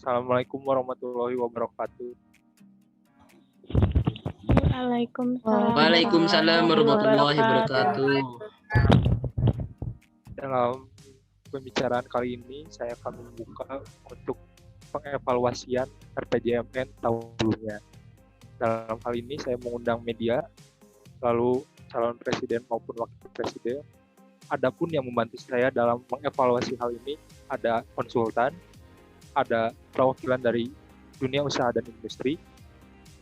Assalamualaikum warahmatullahi wabarakatuh. Waalaikumsalam Waalaikumsalam warahmatullahi wabarakatuh. wabarakatuh. Dalam pembicaraan kali ini, saya akan membuka untuk pengevaluasian RPJMN tahun sebelumnya. Dalam hal ini, saya mengundang media, lalu calon presiden maupun wakil presiden. Adapun yang membantu saya dalam mengevaluasi hal ini, ada konsultan, ada perwakilan dari dunia usaha dan industri,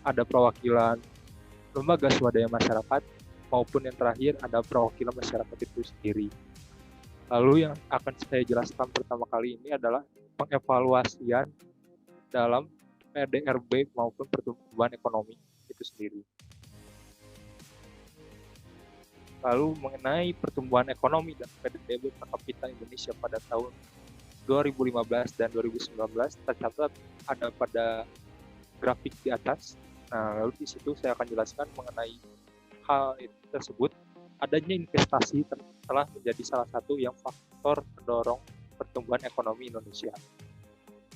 ada perwakilan lembaga swadaya masyarakat, maupun yang terakhir ada perwakilan masyarakat itu sendiri. Lalu yang akan saya jelaskan pertama kali ini adalah pengevaluasian dalam PDRB maupun pertumbuhan ekonomi itu sendiri. Lalu mengenai pertumbuhan ekonomi dan PDB per kapita Indonesia pada tahun 2015 dan 2019 tercatat ada pada grafik di atas. Nah, lalu di situ saya akan jelaskan mengenai hal tersebut. Adanya investasi telah menjadi salah satu yang faktor pendorong pertumbuhan ekonomi Indonesia.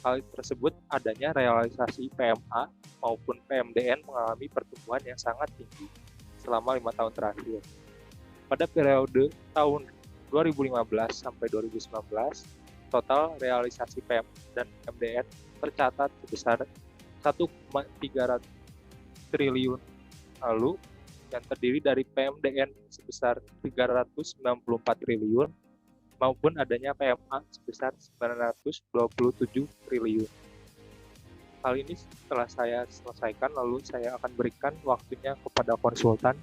Hal tersebut adanya realisasi PMA maupun PMDN mengalami pertumbuhan yang sangat tinggi selama 5 tahun terakhir. Pada periode tahun 2015 sampai 2019, total realisasi PM dan PMDN tercatat sebesar 1,3 triliun, lalu yang terdiri dari PMDN sebesar 394 triliun maupun adanya PMA sebesar 927 triliun. Hal ini setelah saya selesaikan, lalu saya akan berikan waktunya kepada konsultan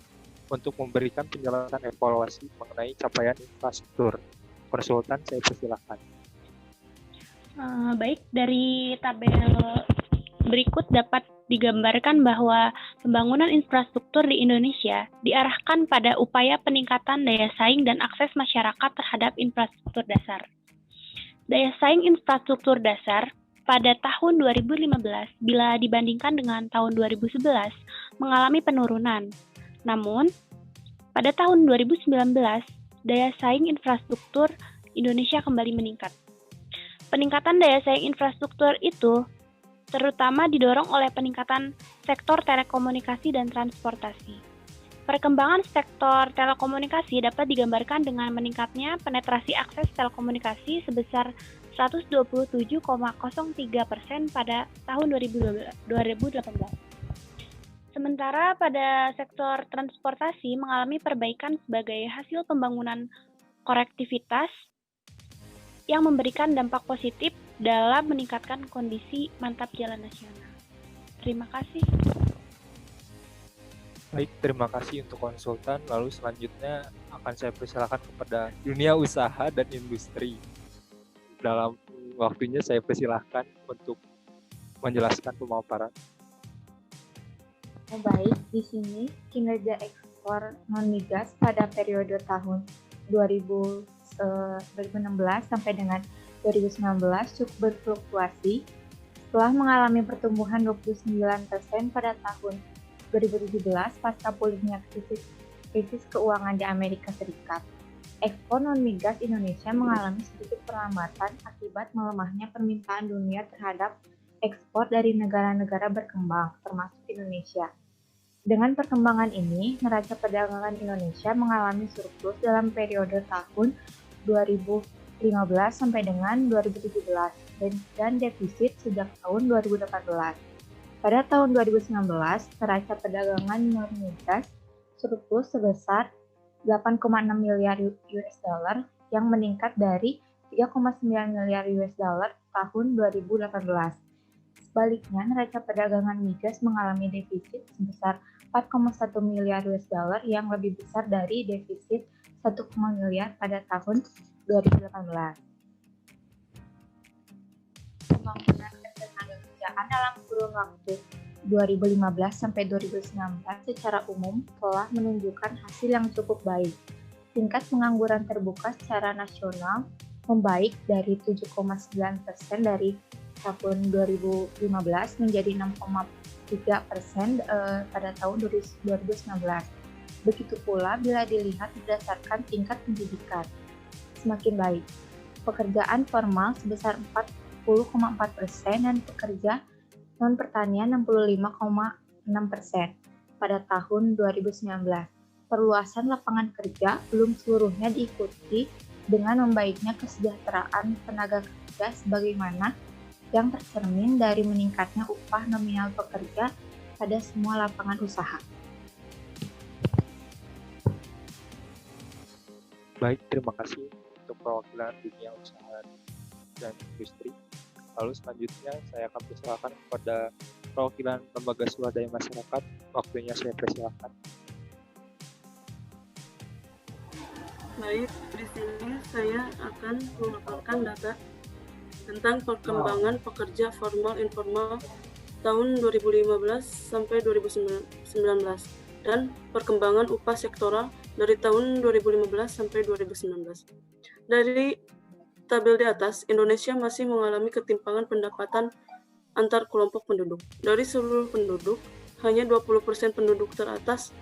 untuk memberikan penjelasan evaluasi mengenai capaian infrastruktur. Konsultan, saya persilahkan. Baik, dari tabel berikut dapat digambarkan bahwa pembangunan infrastruktur di Indonesia diarahkan pada upaya peningkatan daya saing dan akses masyarakat terhadap infrastruktur dasar. Daya saing infrastruktur dasar pada tahun 2015 bila dibandingkan dengan tahun 2011 mengalami penurunan. Namun, pada tahun 2019, daya saing infrastruktur Indonesia kembali meningkat. Peningkatan daya saing infrastruktur itu terutama didorong oleh peningkatan sektor telekomunikasi dan transportasi. Perkembangan sektor telekomunikasi dapat digambarkan dengan meningkatnya penetrasi akses telekomunikasi sebesar 127,03% pada tahun 2018. Sementara pada sektor transportasi mengalami perbaikan sebagai hasil pembangunan konektivitas yang memberikan dampak positif dalam meningkatkan kondisi mantap jalan nasional. Terima kasih. Baik, terima kasih untuk konsultan. Lalu selanjutnya akan saya persilakan kepada dunia usaha dan industri. Dalam waktunya saya persilahkan untuk menjelaskan pemaparan. Baik, di sini kinerja ekspor non-migas pada periode tahun 2016 sampai dengan 2019 cukup berfluktuasi setelah mengalami pertumbuhan 29% pada tahun 2017 pasca pulihnya krisis keuangan di Amerika Serikat. Ekspor non-migas Indonesia mengalami sedikit perlambatan akibat melemahnya permintaan dunia terhadap ekspor dari negara-negara berkembang, termasuk Indonesia. Dengan perkembangan ini, neraca perdagangan Indonesia mengalami surplus dalam periode tahun 2015 sampai dengan 2017 dan defisit sejak tahun 2018. Pada tahun 2019, neraca perdagangan non-migas surplus sebesar 8,6 miliar US dollar yang meningkat dari 3,9 miliar US dollar tahun 2018. Sebaliknya, neraca perdagangan migas mengalami defisit sebesar 4,1 miliar US dollar yang lebih besar dari defisit 1, miliar pada tahun 2018. Pembangunan ketenagakerjaan dalam kurun waktu 2015 sampai 2019 secara umum telah menunjukkan hasil yang cukup baik. Tingkat pengangguran terbuka secara nasional membaik dari 7,9% dari tahun 2015 menjadi 6,3% pada tahun 2019. Begitu pula bila dilihat berdasarkan tingkat pendidikan, semakin baik. Pekerjaan formal sebesar 60,4% dan pekerja non-pertanian 65,6% pada tahun 2019. Perluasan lapangan kerja belum seluruhnya diikuti dengan membaiknya kesejahteraan tenaga kerja sebagaimana yang tercermin dari meningkatnya upah nominal pekerja pada semua lapangan usaha. Baik, terima kasih untuk perwakilan dunia usaha dan industri. Lalu selanjutnya saya akan persilakan kepada perwakilan lembaga swadaya masyarakat. Waktunya saya persilakan. Baik, di sini saya akan memaparkan data tentang perkembangan pekerja formal informal tahun 2015 sampai 2019 dan perkembangan upah sektoral dari tahun 2015 sampai 2019. Dari tabel di atas, Indonesia masih mengalami ketimpangan pendapatan antar kelompok penduduk. Dari seluruh penduduk, hanya 20% penduduk teratas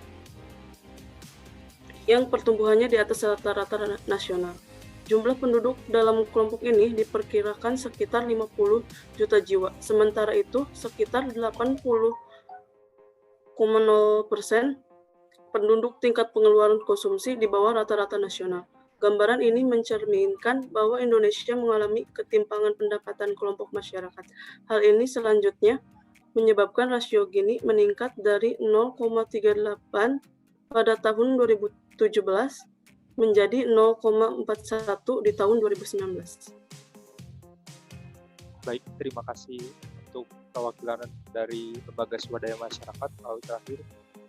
yang pertumbuhannya di atas rata-rata nasional. Jumlah penduduk dalam kelompok ini diperkirakan sekitar 50 juta jiwa. Sementara itu, sekitar 80,0% penduduk tingkat pengeluaran konsumsi di bawah rata-rata nasional. Gambaran ini mencerminkan bahwa Indonesia mengalami ketimpangan pendapatan kelompok masyarakat. Hal ini selanjutnya menyebabkan rasio Gini meningkat dari 0,38 pada tahun 2017 menjadi 0,41 di tahun 2019. Baik, terima kasih untuk perwakilan dari lembaga swadaya masyarakat. Lalu terakhir,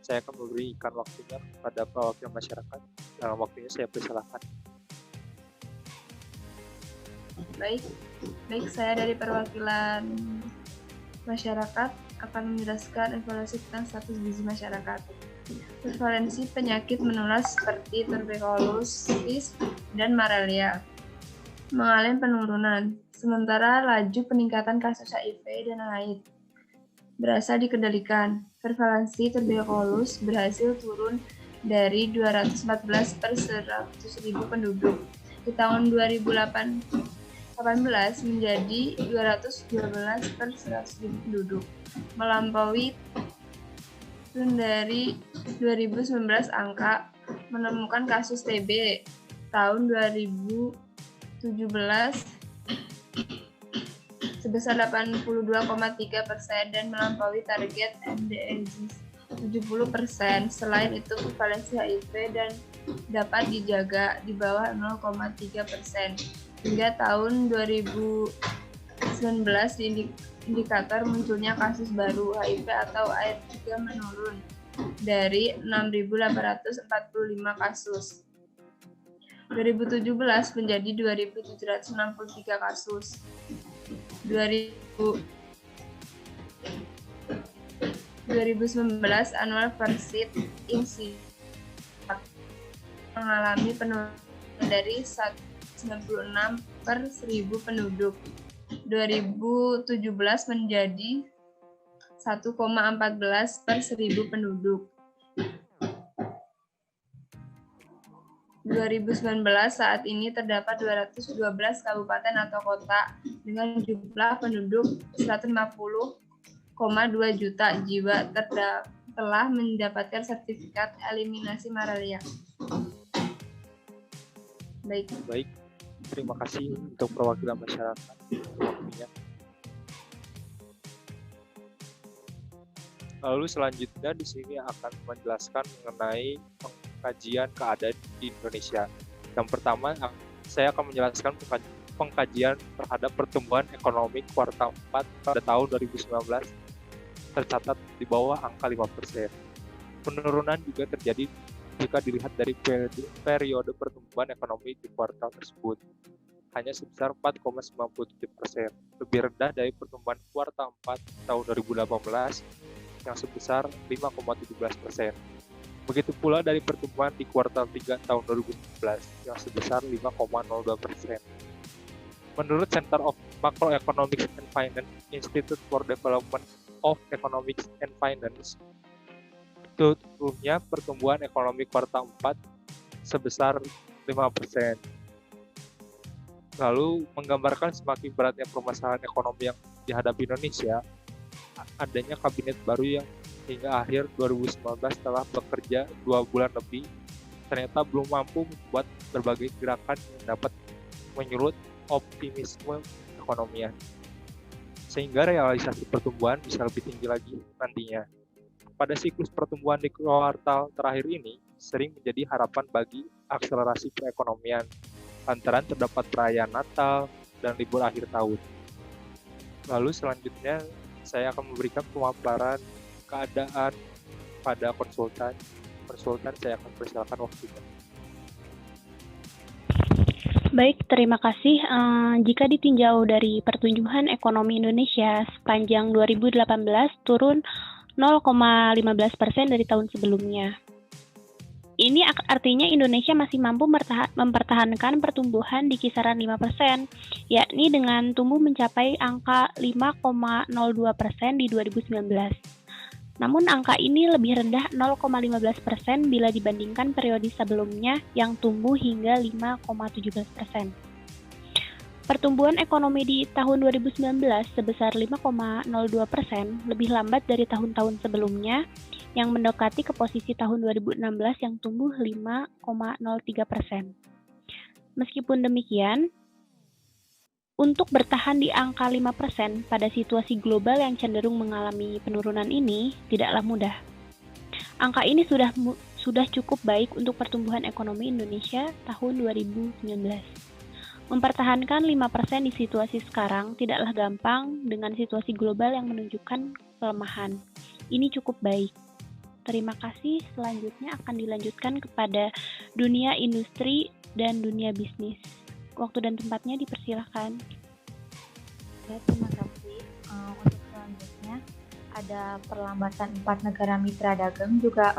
saya akan memberikan waktunya kepada perwakilan masyarakat. Dalam waktunya saya persilakan. Baik, saya dari perwakilan masyarakat akan menjelaskan evaluasi tentang status gizi masyarakat. Prevalensi penyakit menular seperti tuberkulosis dan malaria mengalami penurunan, sementara laju peningkatan kasus HIV dan AIDS berhasil dikendalikan. Prevalensi tuberkulosis berhasil turun dari 214 per 100.000 penduduk di tahun 2018 menjadi 212 per 100.000 penduduk, melampaui turun dari 2019. Angka menemukan kasus TB tahun 2017 sebesar 82,3% dan melampaui target NDSI 70%. Selain itu, prevalensi HIV dan dapat dijaga di bawah 0,3%. Hingga tahun 2019, indikator munculnya kasus baru HIV atau AIDS juga menurun dari 6.845 kasus 2017 menjadi 2.763 kasus. 2019 annual Persit Insi mengalami penurunan dari 196 per 1.000 penduduk 2017 menjadi 1,14 per 1.000 penduduk. 2019 saat ini terdapat 212 kabupaten atau kota dengan jumlah penduduk 150,2 juta jiwa telah mendapatkan sertifikat eliminasi malaria. Baik, terima kasih untuk perwakilan masyarakat waktunya. Lalu selanjutnya di sini akan menjelaskan mengenai pengkajian keadaan di Indonesia. Yang pertama, saya akan menjelaskan pengkajian terhadap pertumbuhan ekonomi kuartal 4 pada tahun 2019 tercatat di bawah angka 5%. Penurunan juga terjadi jika dilihat dari periode pertumbuhan ekonomi di kuartal tersebut. Hanya sebesar 4,97%, lebih rendah dari pertumbuhan kuartal 4 tahun 2018 yang sebesar 5,17%. Begitu pula dari pertumbuhan di kuartal 3 tahun 2019 yang sebesar 5,02%. Menurut Center of Macroeconomics and Finance Institute for Development of Economics and Finance, tumbuhnya pertumbuhan ekonomi kuartal 4 sebesar 5%. Lalu menggambarkan semakin beratnya permasalahan ekonomi yang dihadapi Indonesia, adanya kabinet baru yang hingga akhir 2019 telah bekerja 2 bulan lebih, ternyata belum mampu membuat berbagai gerakan yang dapat menyulut optimisme ekonomian, sehingga realisasi pertumbuhan bisa lebih tinggi lagi nantinya. Pada siklus pertumbuhan di kuartal terakhir ini, sering menjadi harapan bagi akselerasi perekonomian, lantaran terdapat perayaan Natal dan libur akhir tahun. Lalu selanjutnya, saya akan memberikan pemaparan keadaan pada konsultan. Konsultan, saya akan persilakan waktunya. Baik, terima kasih. Jika ditinjau dari pertumbuhan ekonomi Indonesia sepanjang 2018 turun 0,15% dari tahun sebelumnya. Ini artinya Indonesia masih mampu mempertahankan pertumbuhan di kisaran 5%, yakni dengan tumbuh mencapai angka 5,02% di 2019. Namun angka ini lebih rendah 0,15% bila dibandingkan periode sebelumnya yang tumbuh hingga 5,17%. Pertumbuhan ekonomi di tahun 2019 sebesar 5,02% lebih lambat dari tahun-tahun sebelumnya yang mendekati ke posisi tahun 2016 yang tumbuh 5,03%. Meskipun demikian, untuk bertahan di angka 5% pada situasi global yang cenderung mengalami penurunan ini tidaklah mudah. Angka ini sudah cukup baik untuk pertumbuhan ekonomi Indonesia tahun 2019. Mempertahankan 5% di situasi sekarang tidaklah gampang dengan situasi global yang menunjukkan pelemahan. Ini cukup baik. Terima kasih. Selanjutnya akan dilanjutkan kepada dunia industri dan dunia bisnis. Waktu dan tempatnya dipersilahkan. Ya, terima kasih. Untuk selanjutnya ada perlambatan 4 negara mitra dagang juga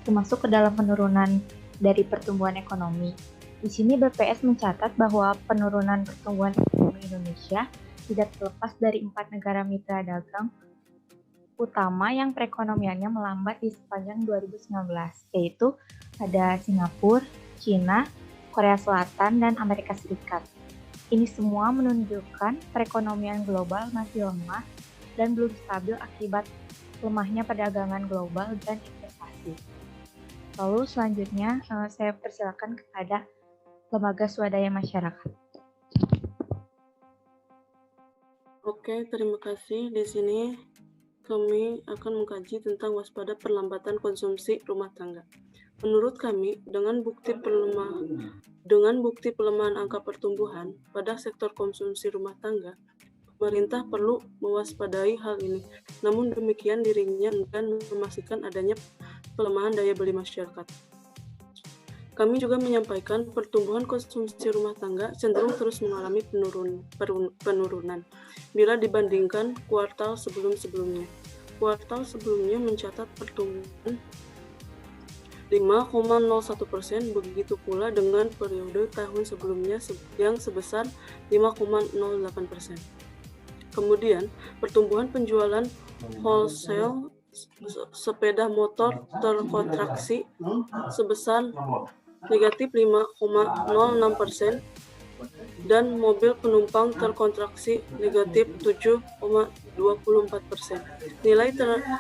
termasuk ke dalam penurunan dari pertumbuhan ekonomi. Di sini BPS mencatat bahwa penurunan pertumbuhan ekonomi Indonesia tidak terlepas dari 4 negara mitra dagang utama yang perekonomiannya melambat di sepanjang 2019, yaitu ada Singapura, Cina, Korea Selatan, dan Amerika Serikat. Ini semua menunjukkan perekonomian global masih lemah dan belum stabil akibat lemahnya perdagangan global dan investasi. Lalu selanjutnya saya persilakan kepada Lembaga Swadaya Masyarakat. Oke, terima kasih. Di sini kami akan mengkaji tentang waspada perlambatan konsumsi rumah tangga. Menurut kami, dengan bukti pelemahan angka pertumbuhan pada sektor konsumsi rumah tangga, pemerintah perlu mewaspadai hal ini. Namun demikian dirinya enggan memastikan adanya pelemahan daya beli masyarakat. Kami juga menyampaikan pertumbuhan konsumsi rumah tangga cenderung terus mengalami penurunan bila dibandingkan kuartal sebelum-sebelumnya. Kuartal sebelumnya mencatat pertumbuhan 5,01%, begitu pula dengan periode tahun sebelumnya yang sebesar 5,08%. Kemudian, pertumbuhan penjualan wholesale sepeda motor terkontraksi sebesar negatif 5,06% dan mobil penumpang terkontraksi negatif 7,24%.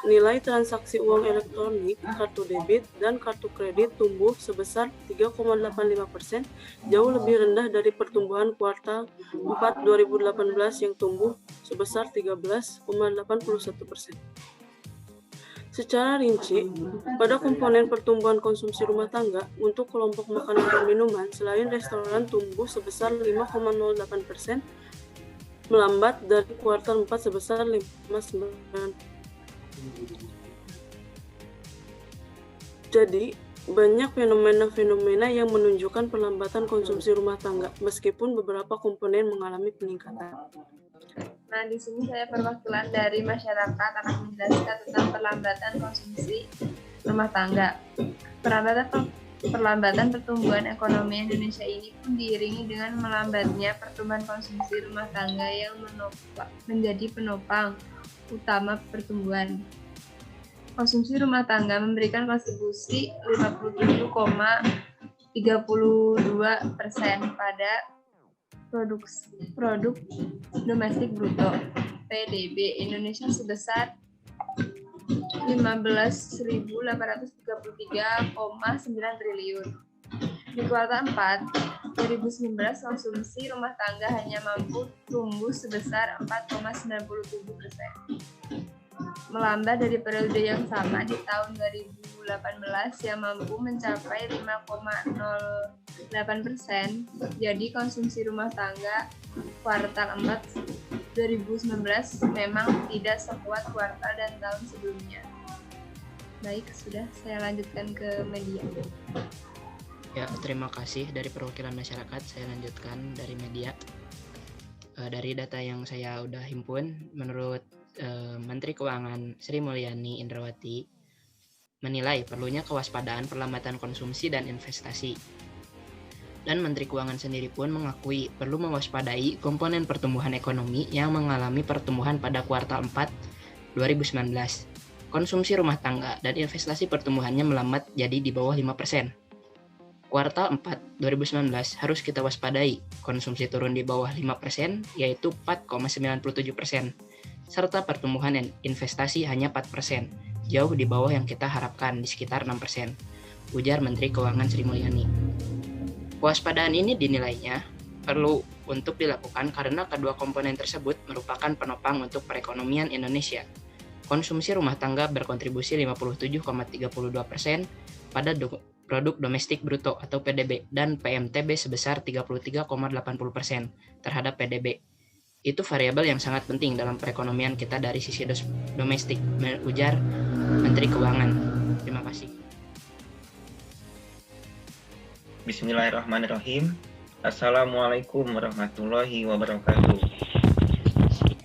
Nilai transaksi uang elektronik, kartu debit, dan kartu kredit tumbuh sebesar 3,85%, jauh lebih rendah dari pertumbuhan kuartal 4 2018 yang tumbuh sebesar 13,81%. Secara rinci, pada komponen pertumbuhan konsumsi rumah tangga untuk kelompok makanan dan minuman, selain restoran tumbuh sebesar 5,08%, melambat dari kuartal 4 sebesar 5,9%. Jadi, banyak fenomena-fenomena yang menunjukkan perlambatan konsumsi rumah tangga, meskipun beberapa komponen mengalami peningkatan. Nah, di sini saya perwakilan dari masyarakat akan menjelaskan tentang perlambatan konsumsi rumah tangga. Perlambatan pertumbuhan ekonomi Indonesia ini pun diiringi dengan melambatnya pertumbuhan konsumsi rumah tangga yang menjadi penopang utama pertumbuhan. Konsumsi rumah tangga memberikan kontribusi 57,32% pada produk domestik bruto (PDB) Indonesia sebesar 15.833,9 triliun. Di kuartal 4 2019, konsumsi rumah tangga hanya mampu tumbuh sebesar 4,97%. Melambat dari periode yang sama di tahun 2018 yang mampu mencapai 5,08%. Jadi konsumsi rumah tangga kuartal 4 2019 memang tidak sekuat kuartal dan tahun sebelumnya. Baik, sudah saya lanjutkan ke media. Ya, terima kasih dari perwakilan masyarakat. Saya lanjutkan dari media. Dari data yang saya udah himpun, menurut Menteri Keuangan Sri Mulyani Indrawati menilai perlunya kewaspadaan perlambatan konsumsi dan investasi. Dan Menteri Keuangan sendiri pun mengakui perlu mewaspadai komponen pertumbuhan ekonomi yang mengalami pertumbuhan pada kuartal 4 2019. Konsumsi rumah tangga dan investasi pertumbuhannya melambat jadi di bawah 5%. Kuartal 4 2019 harus kita waspadai, konsumsi turun di bawah 5%, yaitu 4,97%, serta pertumbuhan investasi hanya 4%, jauh di bawah yang kita harapkan di sekitar 6%, ujar Menteri Keuangan Sri Mulyani. Kewaspadaan ini dinilainya perlu untuk dilakukan karena kedua komponen tersebut merupakan penopang untuk perekonomian Indonesia. Konsumsi rumah tangga berkontribusi 57,32% pada produk domestik bruto atau PDB dan PMTB sebesar 33,80% terhadap PDB. Itu variabel yang sangat penting dalam perekonomian kita dari sisi domestik, ujar Menteri Keuangan. Terima kasih. Bismillahirrahmanirrahim. Assalamualaikum warahmatullahi wabarakatuh.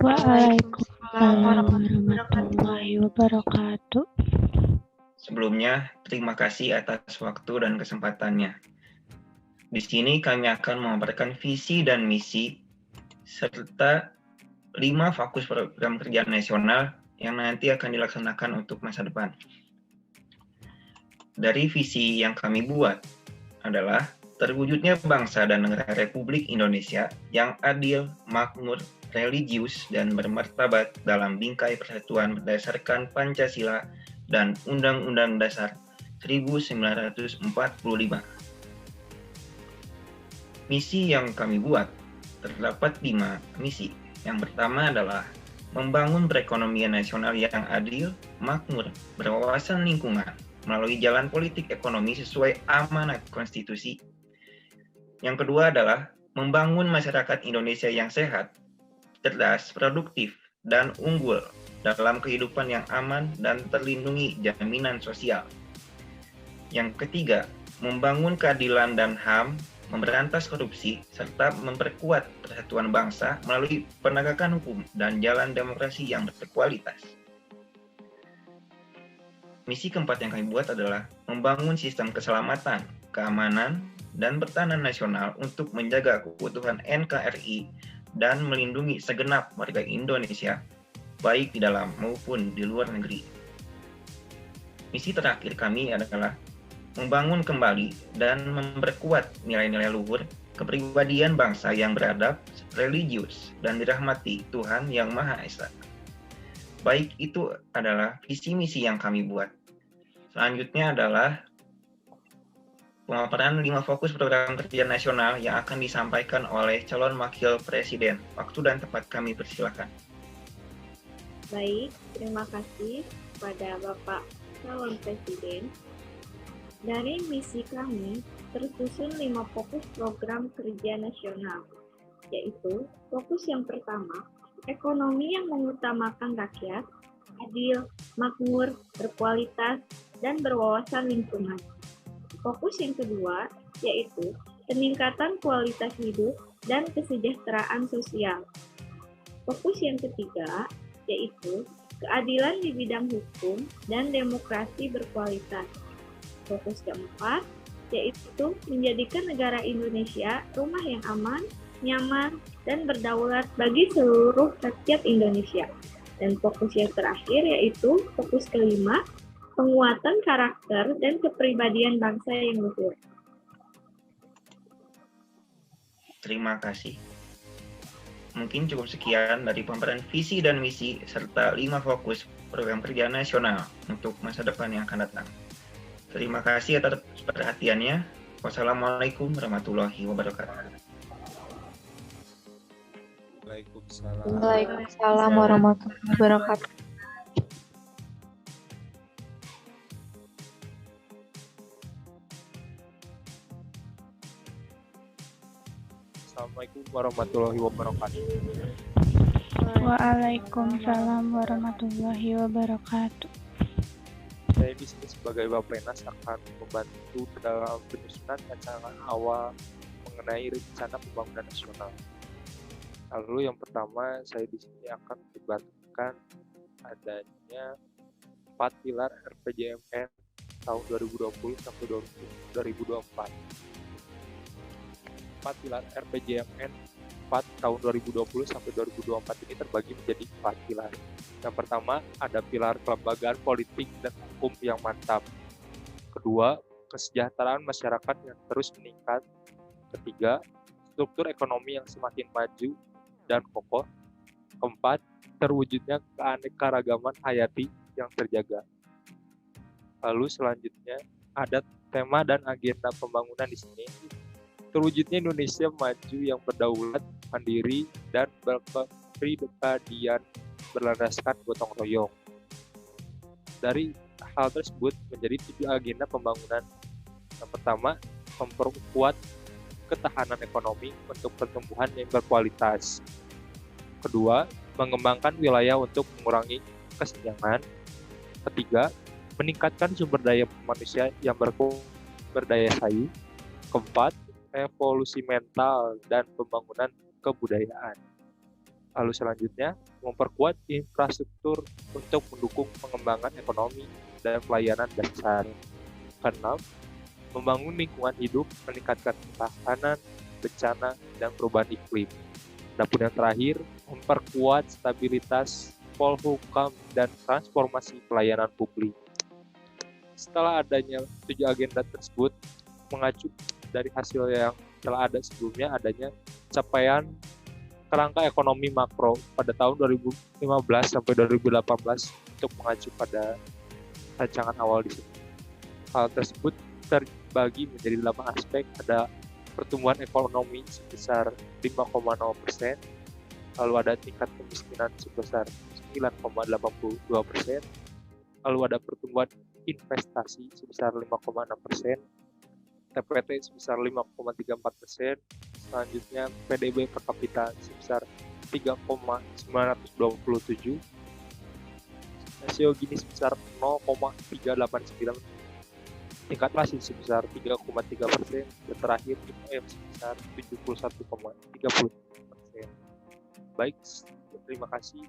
Waalaikumsalam warahmatullahi wabarakatuh. Sebelumnya, terima kasih atas waktu dan kesempatannya. Di sini kami akan memaparkan visi dan misi serta 5 fokus program kerja nasional yang nanti akan dilaksanakan untuk masa depan. Dari visi yang kami buat adalah terwujudnya bangsa dan negara Republik Indonesia yang adil, makmur, religius, dan bermartabat dalam bingkai persatuan berdasarkan Pancasila dan Undang-Undang Dasar 1945. Misi yang kami buat terdapat 5 misi. Yang pertama adalah membangun perekonomian nasional yang adil, makmur, berwawasan lingkungan melalui jalan politik ekonomi sesuai amanat konstitusi. Yang kedua adalah membangun masyarakat Indonesia yang sehat, cerdas, produktif, dan unggul dalam kehidupan yang aman dan terlindungi jaminan sosial. Yang ketiga, membangun keadilan dan HAM, memberantas korupsi, serta memperkuat persatuan bangsa melalui penegakan hukum dan jalan demokrasi yang berkualitas. Misi keempat yang kami buat adalah membangun sistem keselamatan, keamanan, dan pertahanan nasional untuk menjaga keutuhan NKRI dan melindungi segenap warga Indonesia baik di dalam maupun di luar negeri. Misi terakhir kami adalah membangun kembali dan memperkuat nilai-nilai luhur kepribadian bangsa yang beradab, religius, dan dirahmati Tuhan Yang Maha Esa. Baik, itu adalah visi misi yang kami buat. Selanjutnya adalah pemaparan 5 fokus program kerja nasional yang akan disampaikan oleh calon wakil presiden. Waktu dan tempat kami persilakan. Baik, terima kasih kepada Bapak calon presiden. Dari misi kami tersusun 5 fokus program kerja nasional, yaitu fokus yang pertama, ekonomi yang mengutamakan rakyat, adil, makmur, berkualitas, dan berwawasan lingkungan. Fokus yang kedua, yaitu peningkatan kualitas hidup dan kesejahteraan sosial. Fokus yang ketiga, yaitu keadilan di bidang hukum dan demokrasi berkualitas. Fokus keempat, yaitu menjadikan negara Indonesia rumah yang aman, nyaman, dan berdaulat bagi seluruh rakyat Indonesia. Dan fokus yang terakhir yaitu fokus kelima, penguatan karakter dan kepribadian bangsa yang luhur. Terima kasih. mungkin cukup sekian dari pemaparan visi dan misi serta 5 fokus program kerja nasional untuk masa depan yang akan datang. Terima kasih atas perhatiannya. Wassalamualaikum warahmatullahi wabarakatuh. Waalaikumsalam warahmatullahi wabarakatuh. Assalamualaikum warahmatullahi wabarakatuh. Waalaikumsalam warahmatullahi wabarakatuh. Saya di sini sebagai Bappenas akan membantu dalam penyusunan rancangan awal mengenai rencana pembangunan nasional. Lalu yang pertama, saya di sini akan membantukan adanya 4 pilar RPJMN tahun 2020 sampai 2024. 4 pilar RPJMN 4 tahun 2020 sampai 2024 ini terbagi menjadi 4 pilar. Yang pertama, ada pilar kelembagaan politik dan hukum yang mantap. Kedua, kesejahteraan masyarakat yang terus meningkat. Ketiga, struktur ekonomi yang semakin maju dan kokoh. Keempat, terwujudnya keanekaragaman hayati yang terjaga. Lalu selanjutnya ada tema dan agenda pembangunan di sini. Terwujudnya Indonesia maju yang berdaulat, mandiri, dan berkepribadian berlandaskan gotong royong. Dari hal tersebut menjadi 7 agenda pembangunan. Yang pertama, memperkuat ketahanan ekonomi untuk pertumbuhan yang berkualitas. Kedua, mengembangkan wilayah untuk mengurangi kesenjangan. Ketiga, meningkatkan sumber daya manusia yang berdaya saing. Keempat, evolusi mental dan pembangunan kebudayaan. Lalu selanjutnya, memperkuat infrastruktur untuk mendukung pengembangan ekonomi dan pelayanan dasar. Keenam, membangun lingkungan hidup, meningkatkan ketahanan, bencana, dan perubahan iklim. Adapun yang terakhir, memperkuat stabilitas Polhukam dan transformasi pelayanan publik. Setelah adanya 7 agenda tersebut, mengacu dari hasil yang telah ada sebelumnya, adanya capaian kerangka ekonomi makro pada tahun 2015 sampai 2018 untuk mengacu pada rancangan awal di sini. Hal tersebut terbagi menjadi 8 aspek. Ada pertumbuhan ekonomi sebesar 5,0%, lalu ada tingkat kemiskinan sebesar 9,82%, lalu ada pertumbuhan investasi sebesar 5,6%, TPT sebesar 5,34%, selanjutnya PDB per kapita sebesar 3,927, rasio Gini sebesar 0,389, tingkat inflasi sebesar 3,3%, dan terakhir IPM sebesar 71,30%. Baik, terima kasih.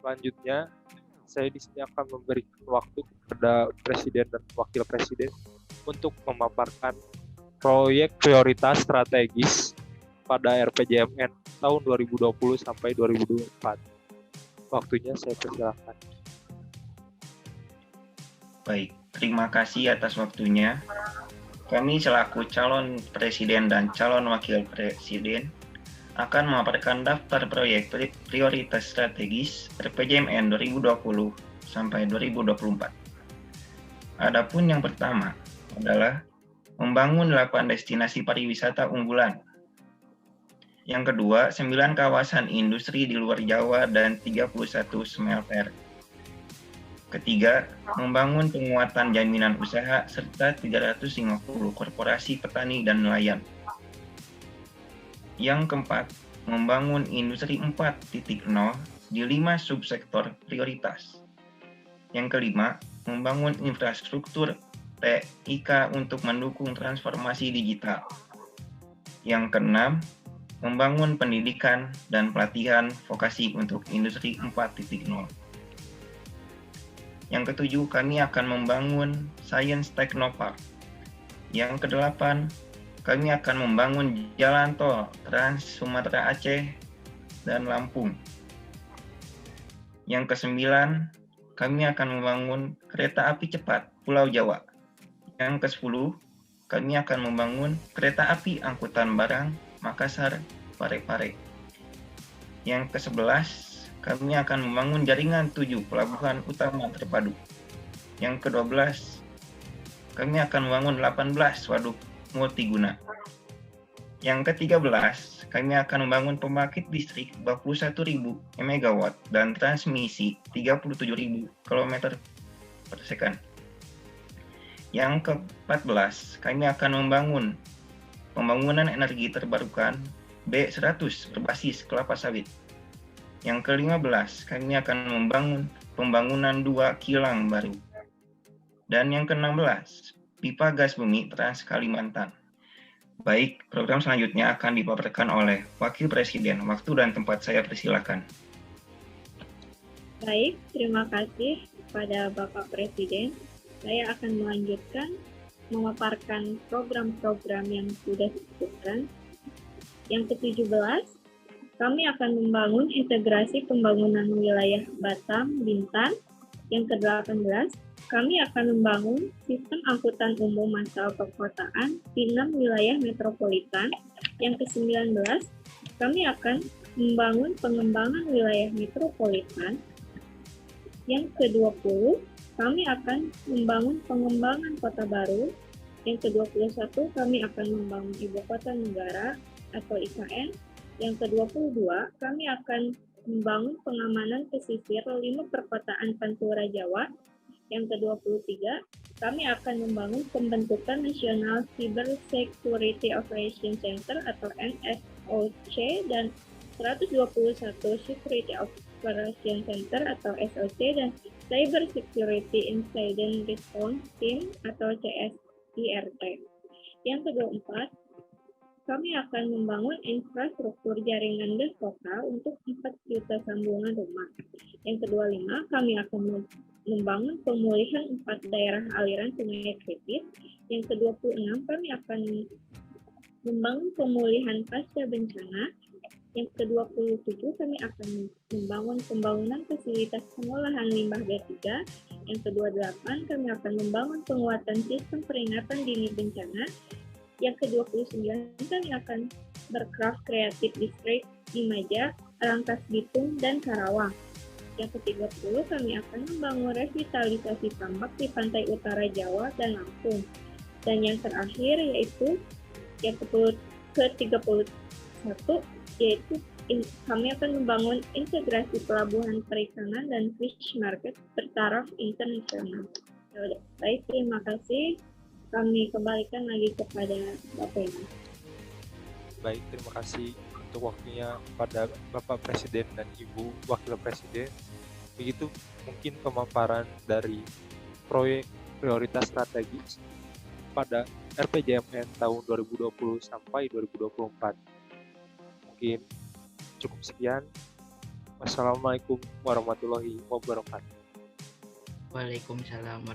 Selanjutnya, saya di sini akan memberikan waktu kepada Presiden dan Wakil Presiden untuk memaparkan proyek prioritas strategis pada RPJMN tahun 2020 sampai 2024. Waktunya saya persilakan. Baik, terima kasih atas waktunya. Kami selaku calon presiden dan calon wakil presiden akan memaparkan daftar proyek prioritas strategis RPJMN 2020 sampai 2024. Adapun yang pertama adalah membangun 8 destinasi pariwisata unggulan. Yang kedua, 9 kawasan industri di luar Jawa dan 31 smelter. Ketiga, membangun penguatan jaminan usaha serta 350 korporasi petani dan nelayan. Yang keempat, membangun industri 4.0 di 5 subsektor prioritas. Yang kelima, membangun infrastruktur TIK untuk mendukung transformasi digital. Yang keenam, membangun pendidikan dan pelatihan vokasi untuk industri 4.0. Yang ketujuh, kami akan membangun Science Technopark. Yang kedelapan, kami akan membangun jalan tol Trans Sumatera Aceh dan Lampung. Yang kesembilan, kami akan membangun kereta api cepat Pulau Jawa. Yang ke-10, kami akan membangun kereta api angkutan barang Makassar Parepare. Yang ke-11, kami akan membangun jaringan 7 pelabuhan utama terpadu. Yang ke-12, kami akan membangun 18 waduk multiguna. Yang ke-13, kami akan membangun pembangkit listrik 21.000 MW dan transmisi 37.000 km per second. Yang ke-14, kami akan membangun pembangunan energi terbarukan B100 berbasis kelapa sawit. Yang ke-15, kami akan membangun pembangunan 2 kilang baru. Dan yang ke-16, pipa gas bumi Trans Kalimantan. Baik, program selanjutnya akan dipaparkan oleh Wakil Presiden. Waktu dan tempat saya persilakan. Baik, terima kasih kepada Bapak Presiden. Saya akan melanjutkan memaparkan program-program yang sudah disebutkan. Yang ke-17, kami akan membangun integrasi pembangunan wilayah Batam, Bintan. Yang ke-18, kami akan membangun sistem angkutan umum massal perkotaan di 6 wilayah metropolitan. Yang ke-19, kami akan membangun pengembangan wilayah metropolitan. Yang ke-20, kami akan membangun pengembangan kota baru. Yang ke-21, kami akan membangun ibu kota negara atau IKN. Yang ke-22, kami akan membangun pengamanan pesisir 5 perkotaan Pantura Jawa. Yang ke-23, kami akan membangun pembentukan National Cyber Security Operation Center atau NSOC dan 121 Security Operation Center atau SOC dan Cyber Security Incident Response Team atau CSIRT. Yang ke-24, kami akan membangun infrastruktur jaringan gas kota untuk 4 juta sambungan rumah. Yang ke-25, kami akan membangun pemulihan 4 daerah aliran sungai kritis. Yang ke-26, kami akan membangun pemulihan pasca bencana. Yang ke-27, kami akan membangun pembangunan fasilitas pengolahan limbah B3. Yang ke-28, kami akan membangun penguatan sistem peringatan dini bencana. Yang ke-29, kami akan bercraft kreatif distrik di Maja, Rangkas Bitung, dan Karawang. Yang ke-30, kami akan membangun revitalisasi tambak di pantai utara Jawa dan Lampung. Dan yang terakhir yaitu yang ke-31, yaitu kami akan membangun integrasi pelabuhan perikanan dan fish market bertaraf internasional. Baik, terima kasih. Kami kembalikan lagi kepada Bapak Ibu. Baik, terima kasih untuk waktunya pada Bapak Presiden dan Ibu Wakil Presiden. Begitu mungkin pemaparan dari proyek prioritas strategis pada RPJMN tahun 2020 sampai 2024. Mungkin cukup sekian. Wassalamualaikum warahmatullahi wabarakatuh. Waalaikumsalam.